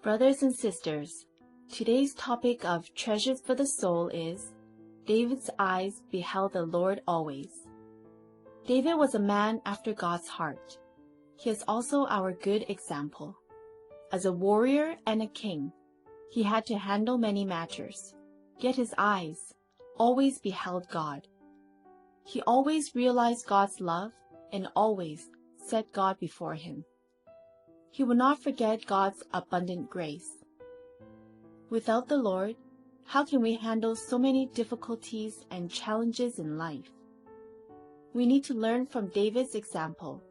Brothers and sisters, today's topic of Treasures for the Soul is David's eyes beheld the Lord always. David was a man after God's heart. He is also our good example. As a warrior and a king, he had to handle many matters, yet his eyes always beheld God. He always realized God's love and always set God before him. He will not forget God's abundant grace. Without the Lord, how can we handle so many difficulties and challenges in life? We need to learn from David's example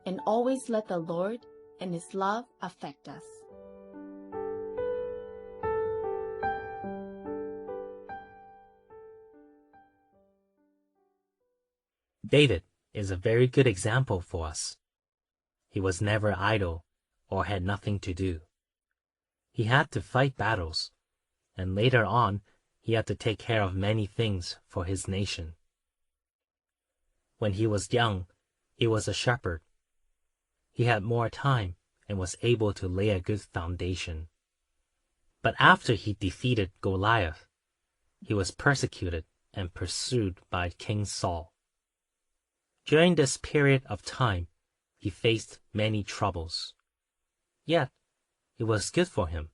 and always let the Lord and His love affect us. David is a very good example for us. He was never idle or had nothing to do. He had to fight battles, and later on he had to take care of many things for his nation. When he was young, he was a shepherd. He had more time and was able to lay a good foundation. But after he defeated Goliath, he was persecuted and pursued by King Saul. During this period of time, he faced many troubles. Yet, it was good for him,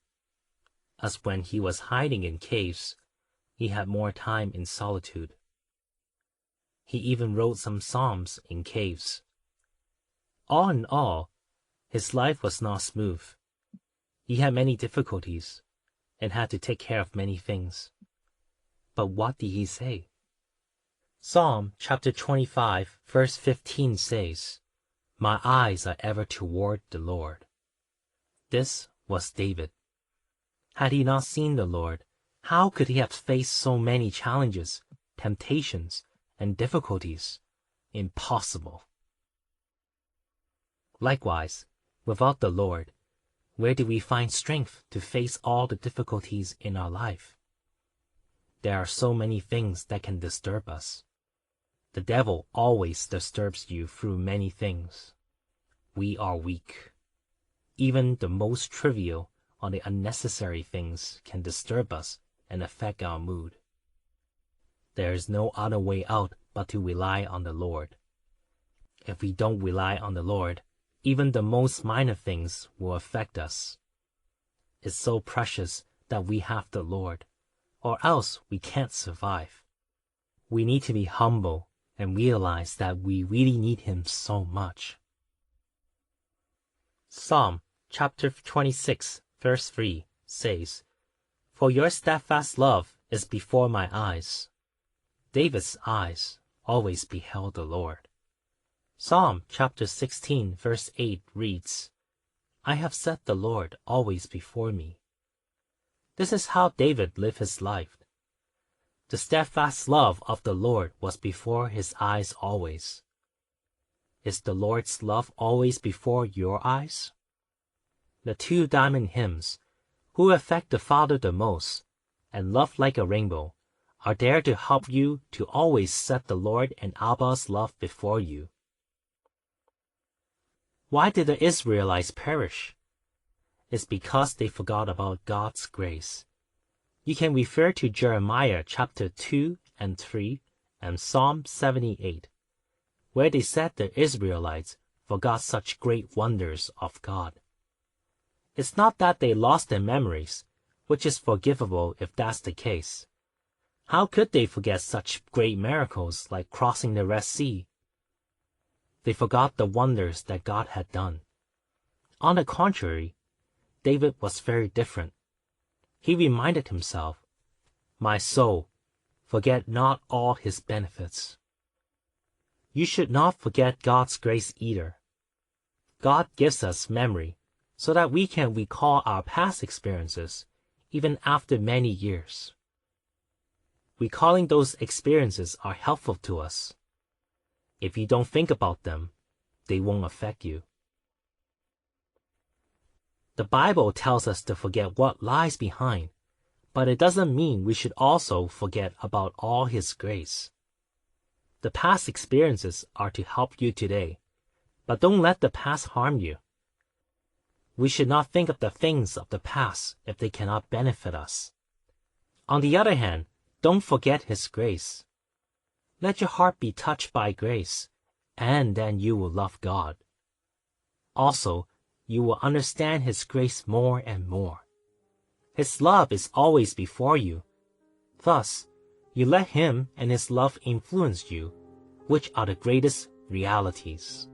as when he was hiding in caves, he had more time in solitude. He even wrote some psalms in caves. All in all, his life was not smooth. He had many difficulties and had to take care of many things. But what did he say? Psalm chapter 25, verse 15 says, "My eyes are ever toward the Lord." This was David. Had he not seen the Lord, how could he have faced so many challenges, temptations, and difficulties? Impossible. Likewise, without the Lord, where do we find strength to face all the difficulties in our life? There are so many things that can disturb us. The devil always disturbs you through many things. We are weak. Even the most trivial or the unnecessary things can disturb us and affect our mood. There is no other way out but to rely on the Lord. If we don't rely on the Lord, even the most minor things will affect us. It's so precious that we have the Lord, or else we can't survive. We need to be humble and realize that we really need Him so much. Psalm chapter 26, verse 3 says, "For your steadfast love is before my eyes." David's eyes always beheld the Lord. Psalm chapter 16, verse 8 reads, "I have set the Lord always before me." This is how David lived his life. The steadfast love of the Lord was before his eyes always. Is the Lord's love always before your eyes? The two diamond hymns, "Who affect the Father the most," and "Love Like a Rainbow," are there to help you to always set the Lord and Abba's love before you. Why did the Israelites perish? It's because they forgot about God's grace. You can refer to Jeremiah chapter 2 and 3 and Psalm 78, where they said the Israelites forgot such great wonders of God. It's not that they lost their memories, which is forgivable if that's the case. How could they forget such great miracles like crossing the Red Sea? They forgot the wonders that God had done. On the contrary, David was very different. He reminded himself, "My soul, forget not all His benefits." You should not forget God's grace either. God gives us memory so that we can recall our past experiences even after many years. Recalling those experiences are helpful to us. If you don't think about them, they won't affect you. The Bible tells us to forget what lies behind, But it doesn't mean we should also forget about all His grace. The past experiences are to help you today, but don't let the past harm you. We should not think of the things of the past if they cannot benefit us. On the other hand, don't forget His grace. Let your heart be touched by grace, and then you will love God. Also, you will understand His grace more and more. His love is always before you. Thus, you let Him and His love influence you, which are the greatest realities.